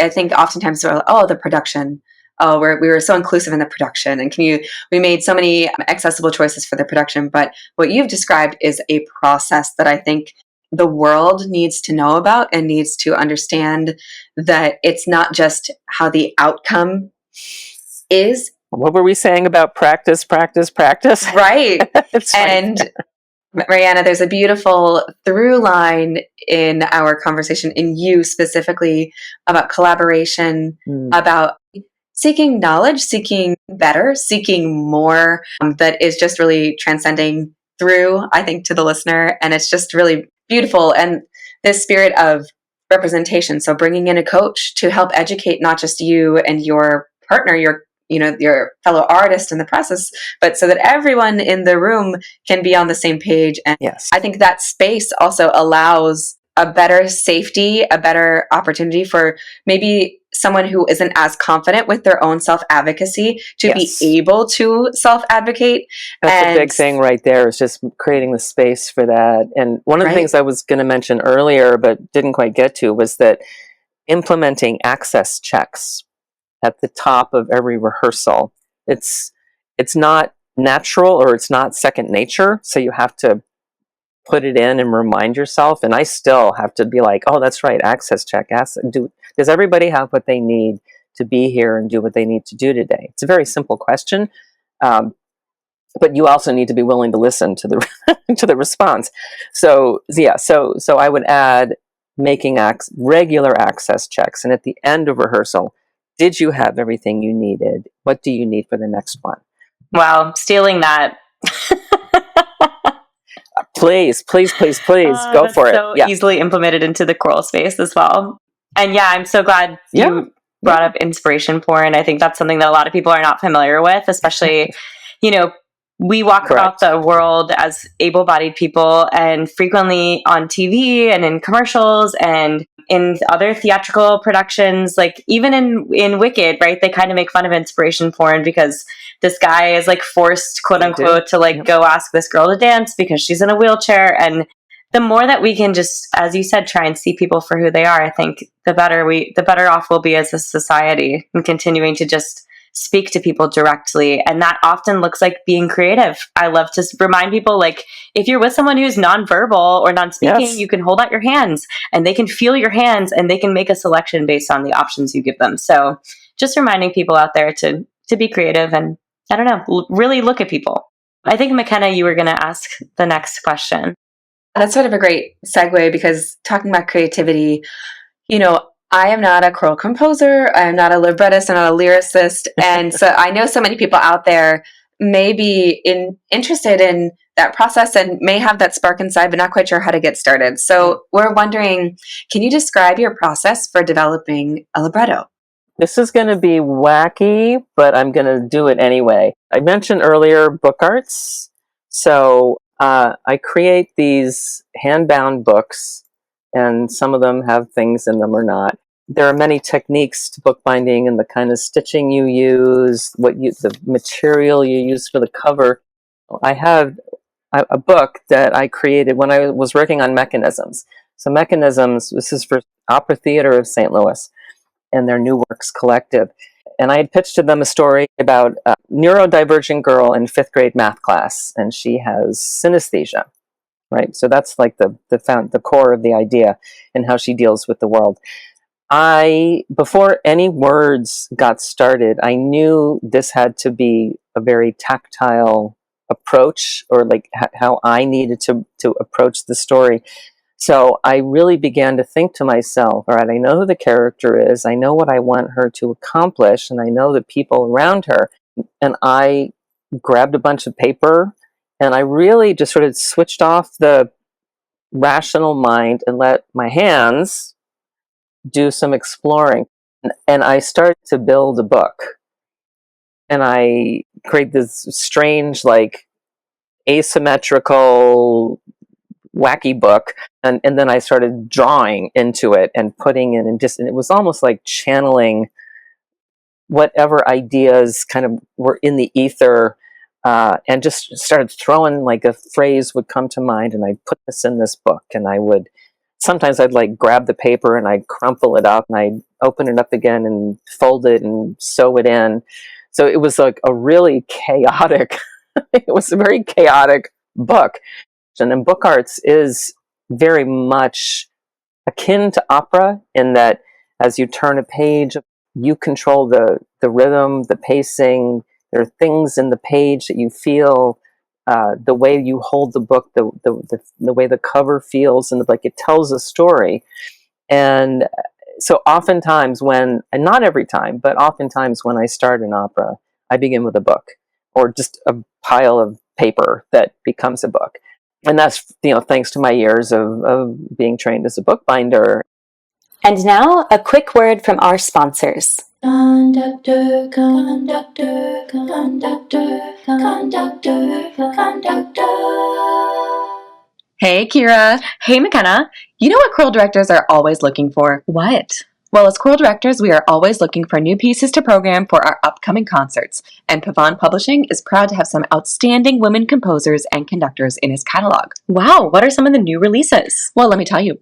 I think oftentimes we're like, oh, the production. Oh, we were so inclusive in the production. And we made so many accessible choices for the production. But what you've described is a process that I think the world needs to know about and needs to understand, that it's not just how the outcome is. What were we saying about practice? Right. It's and Marianna, there's a beautiful through line in our conversation, in you specifically, about collaboration, about seeking knowledge, seeking better, seeking more, that is just really transcending through, I think, to the listener. And it's just really beautiful. And this spirit of representation. So bringing in a coach to help educate not just you and your partner, your fellow artist in the process, but so that everyone in the room can be on the same page. And yes. I think that space also allows a better safety, a better opportunity for maybe someone who isn't as confident with their own self-advocacy to be able to self-advocate. That's a big thing right there, is just creating the space for that. And one of the things I was going to mention earlier, but didn't quite get to, was that implementing access checks at the top of every rehearsal. It's not natural, or it's not second nature. So you have to put it in and remind yourself. And I still have to be like, oh, that's right, access check. Does everybody have what they need to be here and do what they need to do today? It's a very simple question. But you also need to be willing to listen to the to the response. So yeah, so I would add making regular access checks, and at the end of rehearsal, did you have everything you needed? What do you need for the next one? Wow, stealing that. Please, go for it. So easily implemented into the choral space as well. And yeah, I'm so glad you brought up inspiration porn. I think that's something that a lot of people are not familiar with, especially, we walk about the world as able-bodied people, and frequently on TV and in commercials and in other theatrical productions, like even in Wicked, right? They kind of make fun of inspiration porn because this guy is like forced, quote unquote, to go ask this girl to dance because she's in a wheelchair. And the more that we can just, as you said, try and see people for who they are, I think the better off we'll be as a society, and continuing to just speak to people directly. And that often looks like being creative. I love to remind people, like, if you're with someone who's nonverbal or non-speaking, you can hold out your hands and they can feel your hands and they can make a selection based on the options you give them. So just reminding people out there to be creative and, I don't know, really look at people. I think, McKenna, you were going to ask the next question. That's sort of a great segue, because talking about creativity, I am not a choral composer. I am not a librettist. I'm not a lyricist. And so I know so many people out there may be interested in that process and may have that spark inside, but not quite sure how to get started. So we're wondering, can you describe your process for developing a libretto? This is going to be wacky, but I'm going to do it anyway. I mentioned earlier book arts. So I create these hand-bound books, and some of them have things in them or not. There are many techniques to bookbinding, and the kind of stitching you use, the material you use for the cover. I have a book that I created when I was working on Mechanisms. So Mechanisms, this is for Opera Theater of St. Louis and their New Works Collective. And I had pitched to them a story about a neurodivergent girl in 5th grade math class, and she has synesthesia, right? So that's like the core of the idea and how she deals with the world. Before any words got started, I knew this had to be a very tactile approach, or like how I needed to approach the story. So I really began to think to myself, all right, I know who the character is, I know what I want her to accomplish, and I know the people around her. And I grabbed a bunch of paper, and I really just sort of switched off the rational mind and let my hands do some exploring. And I started to build a book. And I create this strange, like, asymmetrical, wacky book. And then I started drawing into it and putting in, and it was almost like channeling whatever ideas kind of were in the ether, and just started throwing, like, a phrase would come to mind, and I'd put this in this book, and sometimes I'd like grab the paper and I'd crumple it up and I'd open it up again and fold it and sew it in. So it was like a really chaotic, it was a very chaotic book. And then book arts is very much akin to opera in that as you turn a page, you control the rhythm, the pacing. There are things in the page that you feel, the way you hold the book, the way the cover feels, and like it tells a story. And so oftentimes and not every time, but oftentimes when I start an opera, I begin with a book or just a pile of paper that becomes a book. And that's, thanks to my years of being trained as a bookbinder. And now a quick word from our sponsors. Conductor, conductor, conductor, conductor, conductor. Hey, Kyra. Hey, McKenna. You know what choral directors are always looking for? What? Well, as choral directors, we are always looking for new pieces to program for our upcoming concerts, and Pavon Publishing is proud to have some outstanding women composers and conductors in its catalog. Wow, what are some of the new releases? Well, let me tell you.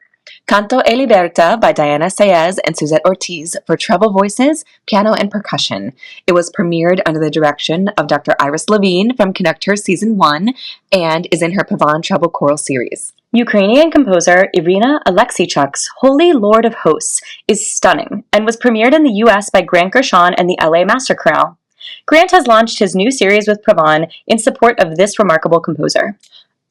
Canto e Liberta by Diana Saez and Suzette Ortiz for treble voices, piano, and percussion. It was premiered under the direction of Dr. Iris Levine from Conductor Season 1 and is in her Pavan Treble Choral series. Ukrainian composer Irina Alexichuk's Holy Lord of Hosts is stunning and was premiered in the US by Grant Gershon and the LA Master Chorale. Grant has launched his new series with Pavan in support of this remarkable composer.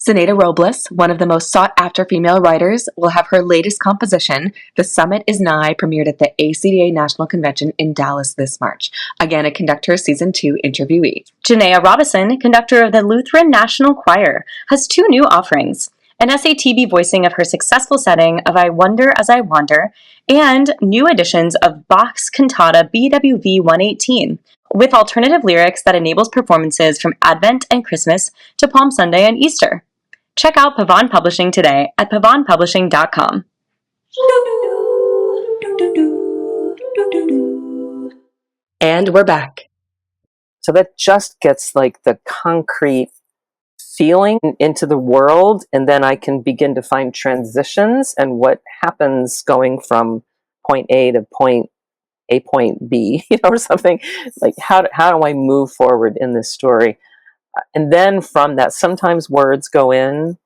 Zenaida Robles, one of the most sought-after female writers, will have her latest composition, The Summit is Nigh, premiered at the ACDA National Convention in Dallas this March. Again, a Conductor Season 2 interviewee. Janaea Robison, conductor of the Lutheran National Choir, has 2 new offerings: an SATB voicing of her successful setting of I Wonder as I Wander, and new editions of Bach's cantata BWV 118, with alternative lyrics that enables performances from Advent and Christmas to Palm Sunday and Easter. Check out Pavan Publishing today at pavanpublishing.com. And we're back. So that just gets like the concrete feeling into the world, and then I can begin to find transitions and what happens going from point A to point B, or something. Like how do I move forward in this story? And then from that, sometimes words go in,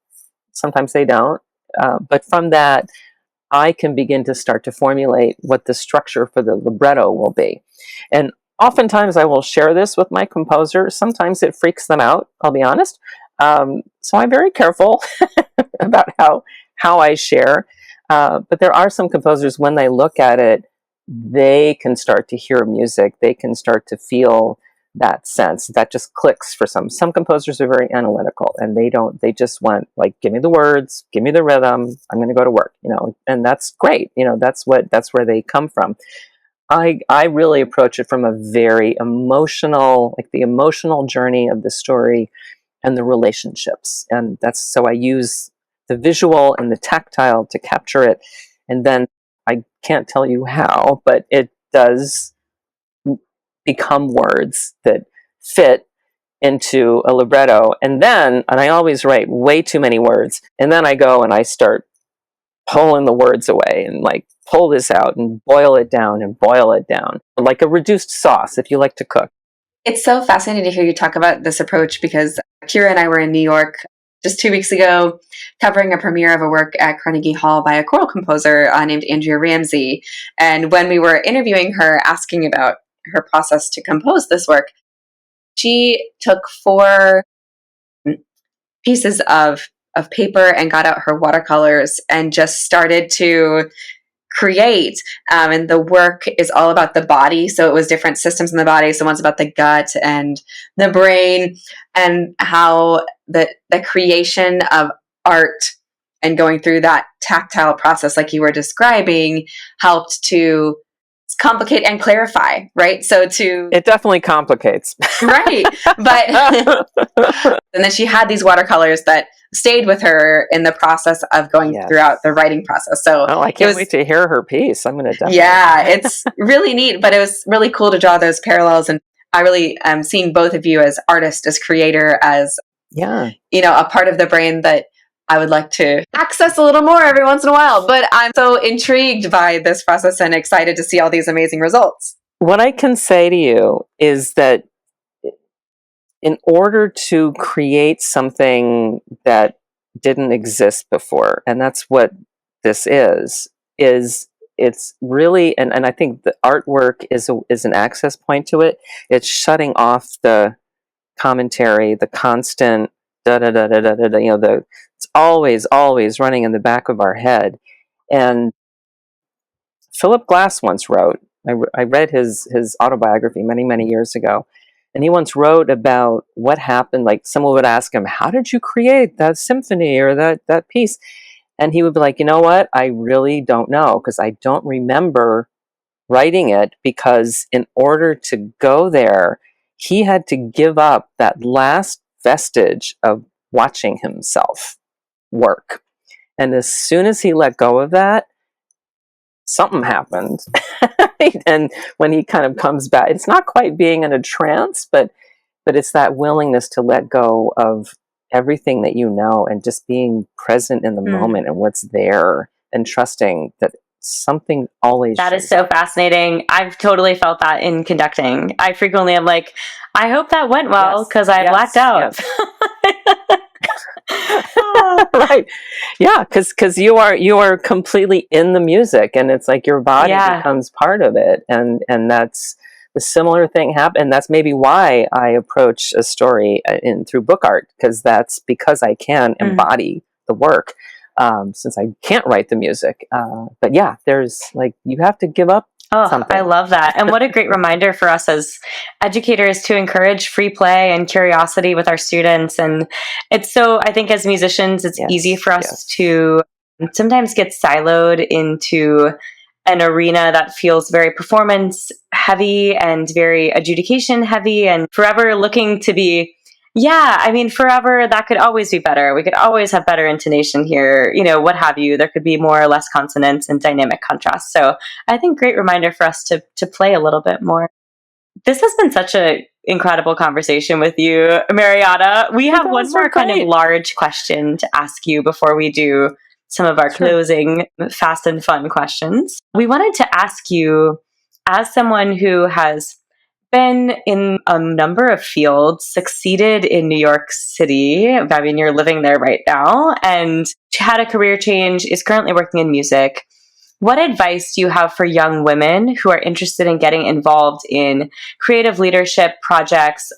sometimes they don't. But from that, I can begin to start to formulate what the structure for the libretto will be. And oftentimes I will share this with my composers. Sometimes it freaks them out, I'll be honest. So I'm very careful about how I share. But there are some composers, when they look at it, they can start to hear music. They can start to feel that sense that just clicks for some. Some composers are very analytical, and they just want, like, give me the words, give me the rhythm, I'm going to go to work, and that's great. That's where they come from. I really approach it from a very emotional, like the emotional journey of the story and the relationships. And so I use the visual and the tactile to capture it. And then I can't tell you how, but it does become words that fit into a libretto. And I always write way too many words. And then I go and I start pulling the words away and like pull this out and boil it down and boil it down. Like a reduced sauce, if you like to cook. It's so fascinating to hear you talk about this approach, because Kyra and I were in New York just 2 weeks ago covering a premiere of a work at Carnegie Hall by a choral composer named Andrea Ramsey. And when we were interviewing her, asking about her process to compose this work, she took 4 pieces of paper and got out her watercolors and just started to create. And the work is all about the body. So it was different systems in the body. So one's about the gut and the brain, and how the creation of art and going through that tactile process, like you were describing, helped to complicate and clarify, right? It definitely complicates. Right. But and then she had these watercolors that stayed with her in the process of going throughout the writing process. So I can't wait to hear her piece. I'm going to definitely. Yeah, it's really neat, but it was really cool to draw those parallels. And I really am seeing both of you as artist, as creator, as a part of the brain that I would like to access a little more every once in a while. But I'm so intrigued by this process and excited to see all these amazing results. What I can say to you is that in order to create something that didn't exist before, and that's what this is it's really, and I think the artwork is an access point to it. It's shutting off the commentary, the constant it's always running in the back of our head. And Philip Glass once wrote, I read his autobiography many years ago, and he once wrote about what happened. Like, someone would ask him, how did you create that symphony or that piece? And he would be like, you know what? I really don't know, because I don't remember writing it, because in order to go there, he had to give up that last vestige of watching himself work. And as soon as he let go of that, something happened. And when he kind of comes back, it's not quite being in a trance, but it's that willingness to let go of everything that you know and just being present in the moment and what's there and trusting that something always That is shows so up. fascinating. I've totally felt that in conducting. I frequently am like, I hope that went well Yes, because I yes, blacked out. right. Yeah, because you are completely in the music, and it's like your body Yeah. becomes part of it, and that's the similar thing happen. And that's maybe why I approach a story through book art, because I can embody the work, since I can't write the music. But yeah, there's like, you have to give up Oh, something. I love that. And what a great reminder for us as educators to encourage free play and curiosity with our students. And it's so, I think as musicians, it's Yes, easy for us yes. to sometimes get siloed into an arena that feels very performance heavy and very adjudication heavy and forever looking to be, yeah, I mean, forever, that could always be better. We could always have better intonation here, you know, what have you. There could be more or less consonants and dynamic contrast. So I think great reminder for us to play a little bit more. This has been such a incredible conversation with you, Marianna. We have one more kind of large question to ask you before we do some of our closing fast and fun questions. We wanted to ask you, as someone who has been in a number of fields, succeeded in New York City. I mean, you're living there right now, and had a career change, is currently working in music. What advice do you have for young women who are interested in getting involved in creative leadership projects?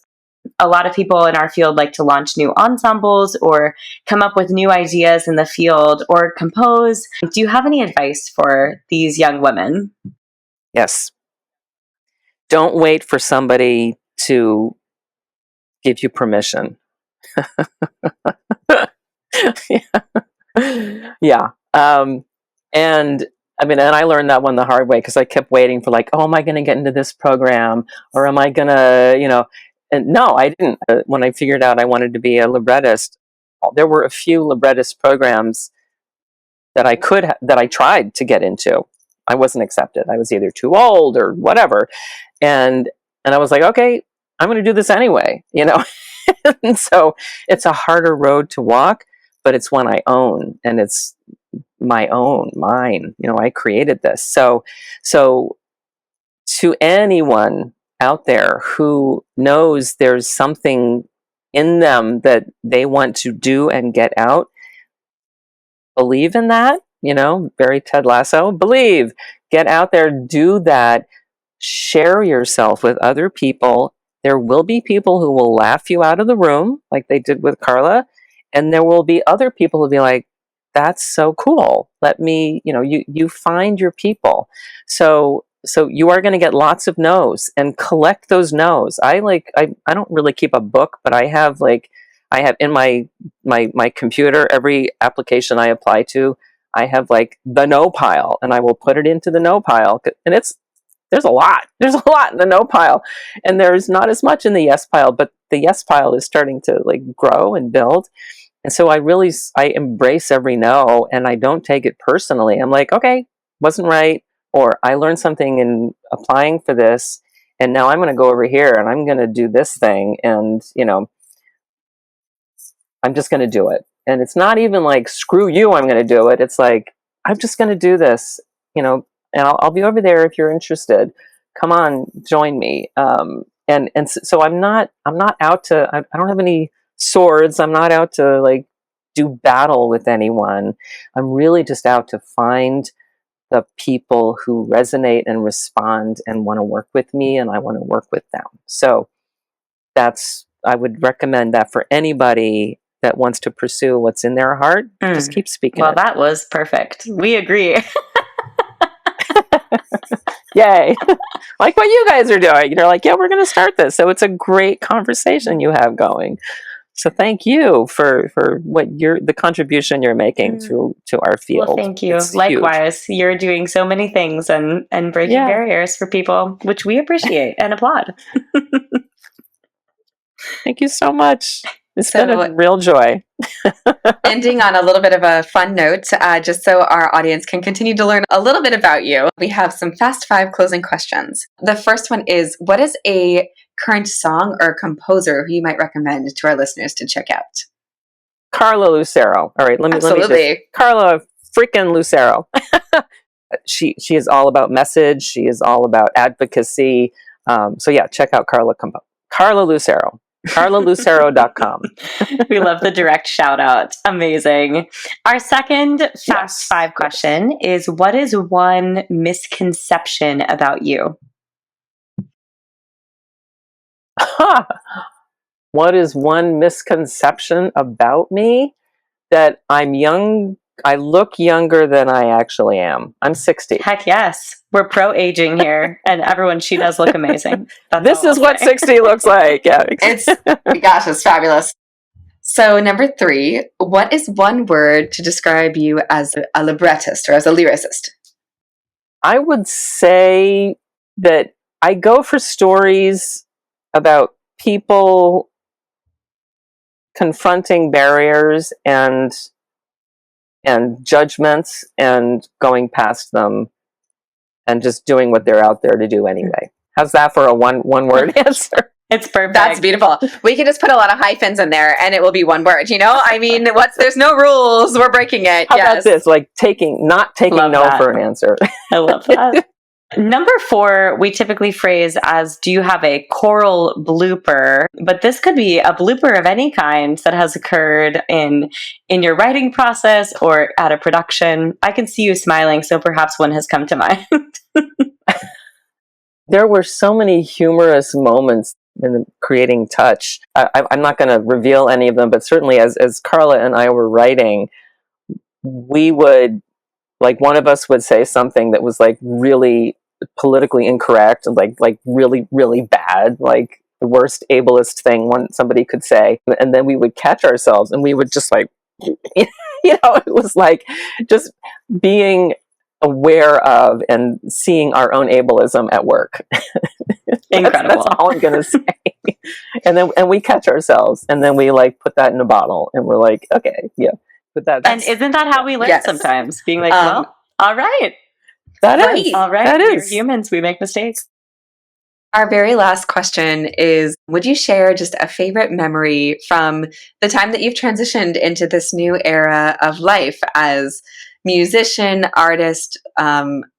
A lot of people in our field like to launch new ensembles or come up with new ideas in the field or compose. Do you have any advice for these young women? Yes. Don't wait for somebody to give you permission. Yeah. And I mean, and I learned that one the hard way, because I kept waiting for like, oh, am I going to get into this program, or am I going to, and no, I didn't. When I figured out I wanted to be a librettist, there were a few librettist programs that I tried to get into. I wasn't accepted. I was either too old or whatever. And I was like, okay, I'm going to do this anyway, And so it's a harder road to walk, but it's one I own, and it's mine. I created this. So to anyone out there who knows there's something in them that they want to do and get out, believe in that, very Ted Lasso, believe, get out there, do that, share yourself with other people. There will be people who will laugh you out of the room, like they did with Carla. And there will be other people who'll be like, that's so cool. Let me, you find your people. So you are going to get lots of no's, and collect those no's. I don't really keep a book, but I have in my computer, every application I apply to, I have like the no pile, and I will put it into the no pile. And there's a lot in the no pile, and there's not as much in the yes pile, but the yes pile is starting to like grow and build. And so I embrace every no, and I don't take it personally. I'm like, okay, wasn't right, or I learned something in applying for this, and now I'm going to go over here and I'm going to do this thing, and I'm just going to do it. And it's not even like, screw you, I'm going to do it. It's like, I'm just going to do this, and I'll be over there if you're interested. Come on, join me. And so I'm not out to, I don't have any swords. I'm not out to like do battle with anyone. I'm really just out to find the people who resonate and respond and want to work with me, and I want to work with them. So I would recommend that for anybody that wants to pursue what's in their heart. Just keep speaking. Well, that was perfect. We agree. Yay. Like what you guys are doing. You're like, yeah, we're going to start this. So it's a great conversation you have going. So thank you for what the contribution you're making to our field. Well, thank you. It's likewise, huge. You're doing so many things and breaking barriers for people, which we appreciate and applaud. Thank you so much. It's been a real joy. Ending on a little bit of a fun note, just so our audience can continue to learn a little bit about you, we have some Fast 5 closing questions. The first one is, what is a current song or composer who you might recommend to our listeners to check out? Carla Lucero. All right, let me Absolutely. Carla, freaking Lucero. She is all about message. She is all about advocacy. So yeah, check out Carla Lucero. CarlaLucero.com. We love the direct shout out. Amazing. Our second Fast Five question is, what is one misconception about you? What is one misconception about me? That I'm young. I look younger than I actually am. I'm 60. Heck yes. We're pro-aging here. And everyone, she does look amazing. This is what 60 looks like. Yeah. It's fabulous. So number 3, what is one word to describe you as a librettist or as a lyricist? I would say that I go for stories about people confronting barriers and judgments and going past them and just doing what they're out there to do anyway. How's that for a one word answer? It's perfect. That's beautiful. We can just put a lot of hyphens in there and it will be one word, you know? I mean, there's no rules. We're breaking it. How about this? Like not taking Love no that. for an answer. I love that. Number 4, we typically phrase as, do you have a choral blooper? But this could be a blooper of any kind that has occurred in your writing process or at a production. I can see you smiling, so perhaps one has come to mind. There were so many humorous moments in creating Touch. I'm not going to reveal any of them, but certainly as Carla and I were writing, we would, like, one of us would say something that was like really politically incorrect and like really, really bad, like the worst ableist thing somebody could say. And then we would catch ourselves and we would just like, it was like just being aware of and seeing our own ableism at work. Incredible. That's all I'm going to say. And we catch ourselves and then we like put that in a bottle and we're like, okay, yeah. But and isn't that how we learn sometimes? Being like, well, all right. That is. All right. That We're is. humans. We make mistakes. Our very last question is, would you share just a favorite memory from the time that you've transitioned into this new era of life as musician, artist,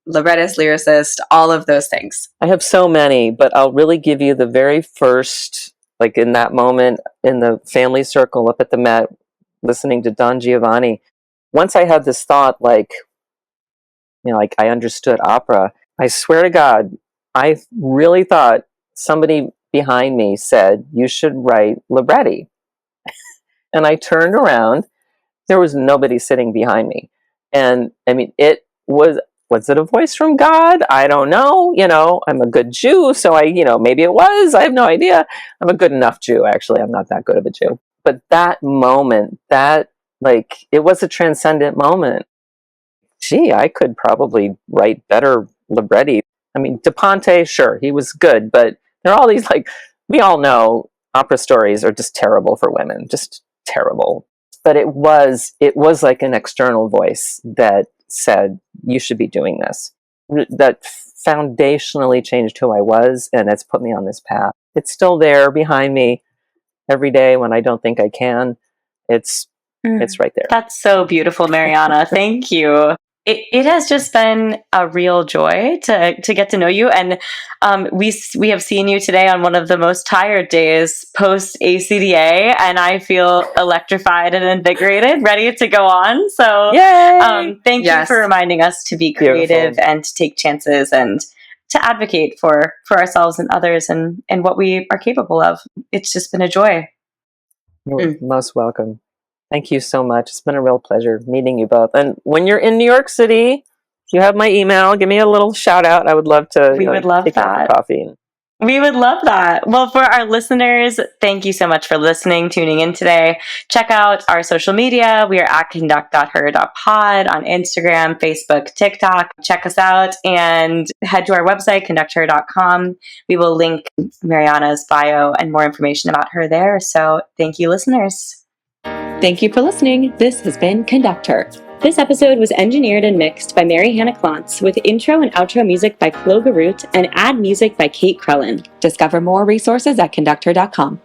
librettist, lyricist, all of those things? I have so many, but I'll really give you the very first, like in that moment in the family circle up at the Met, listening to Don Giovanni. Once I had this thought, like I understood opera. I swear to God, I really thought somebody behind me said, you should write libretti. And I turned around. There was nobody sitting behind me. And I mean, was it a voice from God? I don't know. I'm a good Jew. So maybe it was. I have no idea. I'm a good enough Jew. Actually, I'm not that good of a Jew. But that moment, it was a transcendent moment. Gee, I could probably write better libretti. I mean, De Ponte, sure, he was good, but there are all these, we all know opera stories are just terrible for women, just terrible. But it was like an external voice that said, you should be doing this. That foundationally changed who I was, and it's put me on this path. It's still there behind me every day when I don't think I can. It's right there. That's so beautiful, Marianna. Thank you. It has just been a real joy to get to know you. And we have seen you today on one of the most tired days post ACDA, and I feel electrified and invigorated, ready to go on. So thank you for reminding us to be creative and to take chances and to advocate for ourselves and others and what we are capable of. It's just been a joy. You're most welcome. Thank you so much. It's been a real pleasure meeting you both. And when you're in New York City, if you have my email, give me a little shout out. I would love to. We would love that. Coffee. We would love that. Well, for our listeners, thank you so much for listening, tuning in today. Check out our social media. We are at conduct.her.pod on Instagram, Facebook, TikTok. Check us out and head to our website, conducther.com. We will link Marianna's bio and more information about her there. So thank you, listeners. Thank you for listening. This has been Conductor. This episode was engineered and mixed by Marianna Klontz with intro and outro music by Flo Garut and ad music by Kate Crellin. Discover more resources at conductor.com.